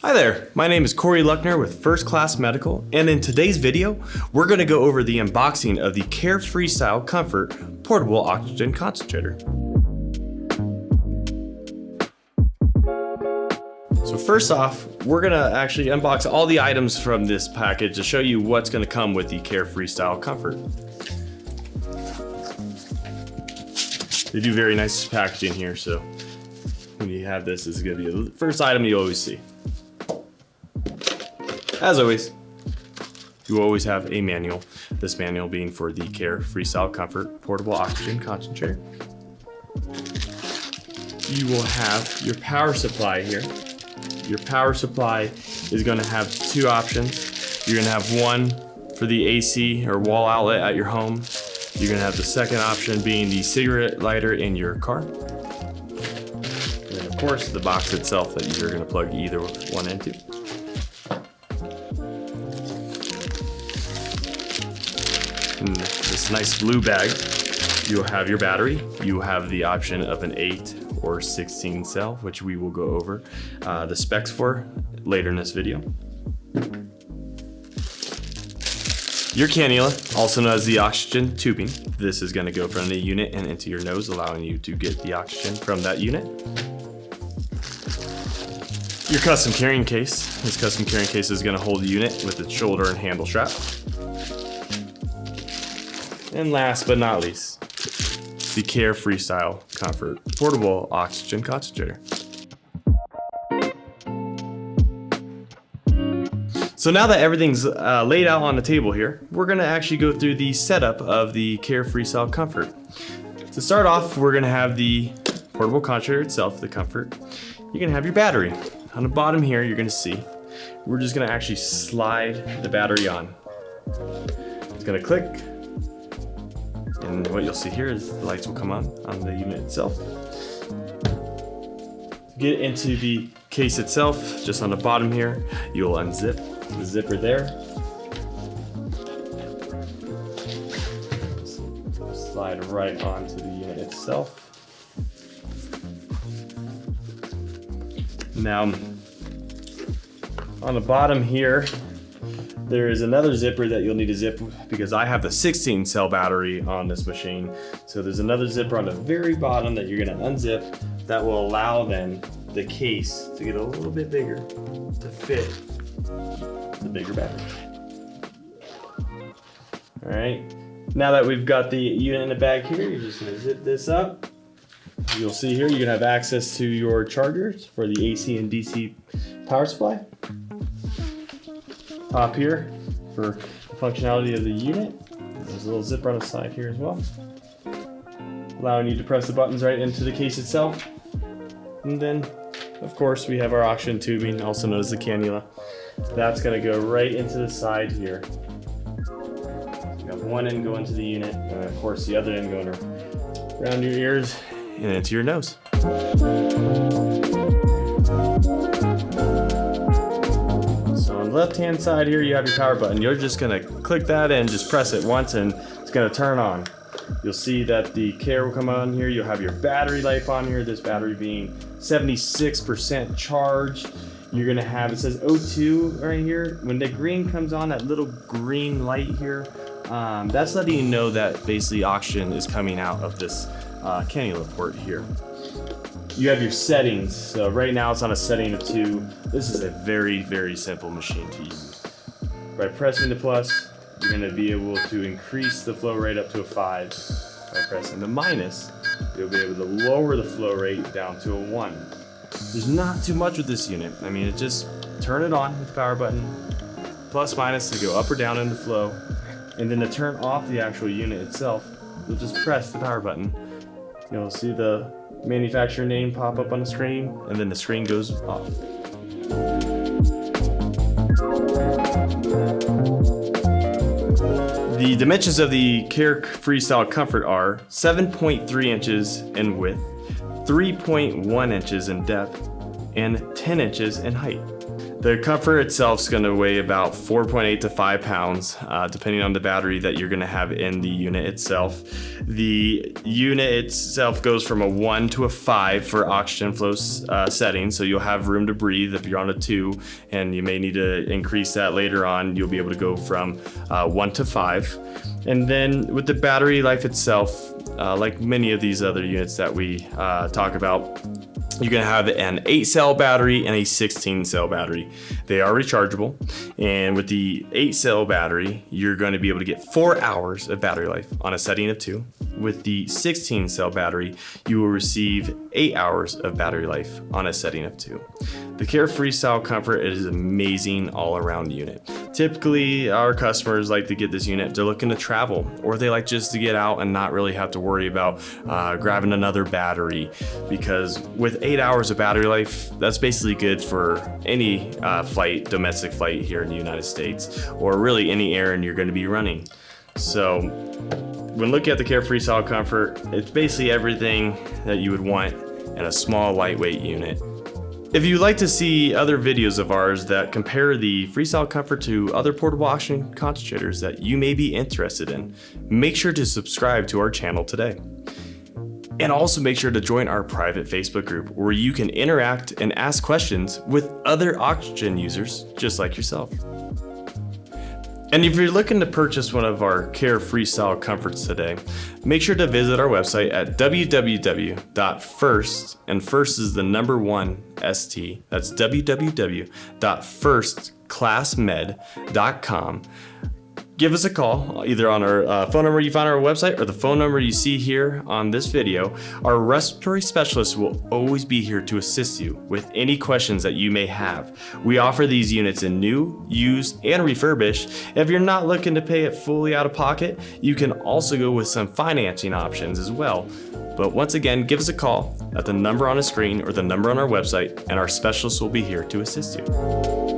Hi there, my name is Corey Luckner with First Class Medical, and in today's video, we're going to go over the unboxing of the Caire Freestyle Comfort Portable Oxygen Concentrator. So first off, we're going to actually unbox all the items from this package to show you what's going to come with the Caire Freestyle Comfort. They do very nice packaging here, so when you have this, it's going to be the first item you always see. As always, you always have a manual, this manual being for the Caire Freestyle Comfort Portable Oxygen Concentrator. You will have your power supply here. Your power supply is going to have two options. You're going to have one for the AC or wall outlet at your home. You're going to have the second option being the cigarette lighter in your car. And of course, the box itself that you're going to plug either one into. In this nice blue bag, you'll have your battery. You have the option of an 8 or 16 cell, which we will go over the specs for later in this video. Your cannula, also known as the oxygen tubing. This is going to go from the unit and into your nose, allowing you to get the oxygen from that unit. Your custom carrying case. This custom carrying case is going to hold the unit with its shoulder and handle strap. And last but not least, the Caire Freestyle Comfort Portable Oxygen Concentrator. So now that everything's laid out on the table here, we're gonna actually go through the setup of the Caire Freestyle Comfort. To start off, we're gonna have the portable concentrator itself, the Comfort. You're gonna have your battery. On the bottom here, you're gonna see, we're just gonna actually slide the battery on. It's gonna click. And what you'll see here is the lights will come on the unit itself. Get into the case itself, just on the bottom here, you'll unzip the zipper there. Slide right onto the unit itself. Now, on the bottom here, there is another zipper that you'll need to zip because I have the 16 cell battery on this machine. So there's another zipper on the very bottom that you're gonna unzip that will allow then the case to get a little bit bigger to fit the bigger battery. All right, now that we've got the unit in the bag here, you're just gonna zip this up. You'll see here, you're gonna have access to your chargers for the AC and DC power supply. Top here for the functionality of the unit. There's a little zipper on the side here as well, allowing you to press the buttons right into the case itself. And then, of course, we have our oxygen tubing, also known as the cannula. That's gonna go right into the side here. You have one end going to the unit, and of course the other end going around your ears and into your nose. Left hand side here, you have your power button. You're just gonna click that and just press it once and it's gonna turn on. You'll see that the Caire will come on here. You'll have your battery life on here, this battery being 76% charged. You're gonna have, it says O2 right here. When the green comes on, that little green light here, that's letting you know that basically oxygen is coming out of this cannula port here. You have your settings. So right now it's on a setting of 2. This is a very, very simple machine to use. By pressing the plus, you're gonna be able to increase the flow rate up to a 5. By pressing the minus, you'll be able to lower the flow rate down to a 1. There's not too much with this unit. I mean, it just turn it on with the power button, plus minus to go up or down in the flow. And then to turn off the actual unit itself, you'll just press the power button. You'll see the manufacturer name pop up on the screen, and then the screen goes off. The dimensions of the Caire Freestyle Comfort are 7.3 inches in width, 3.1 inches in depth, and 10 inches in height. The Comfort itself is going to weigh about 4.8 to 5 pounds, depending on the battery that you're going to have in the unit itself. The unit itself goes from a 1 to a 5 for oxygen flow settings, so you'll have room to breathe. If you're on a 2 and you may need to increase that later on, you'll be able to go from 1 to 5. And then with the battery life itself, like many of these other units that we talk about, you're gonna have an 8-cell battery and a 16-cell battery. They are rechargeable, and with the 8-cell battery, you're going to be able to get 4 hours of battery life on a setting of 2. With the 16-cell battery, you will receive 8 hours of battery life on a setting of 2. The Caire Freestyle Comfort is an amazing all-around unit. Typically, our customers like to get this unit. They're looking to travel, or they like just to get out and not really have to worry about grabbing another battery, because with 8 hours of battery life, that's basically good for any flight, domestic flight here in the United States, or really any errand you're going to be running. So when looking at the Caire Freestyle Comfort, it's basically everything that you would want in a small, lightweight unit. If you'd like to see other videos of ours that compare the Freestyle Comfort to other portable oxygen concentrators that you may be interested in, make sure to subscribe to our channel today. And also make sure to join our private Facebook group where you can interact and ask questions with other oxygen users just like yourself. And if you're looking to purchase one of our Caire Freestyle Comforts today, make sure to visit our website at www.first, and first is the number 1 ST, that's www.firstclassmed.com. Give us a call, either on our phone number you find on our website or the phone number you see here on this video. Our respiratory specialist will always be here to assist you with any questions that you may have. We offer these units in new, used, and refurbished. If you're not looking to pay it fully out of pocket, you can also go with some financing options as well. But once again, give us a call at the number on the screen or the number on our website, and our specialist will be here to assist you.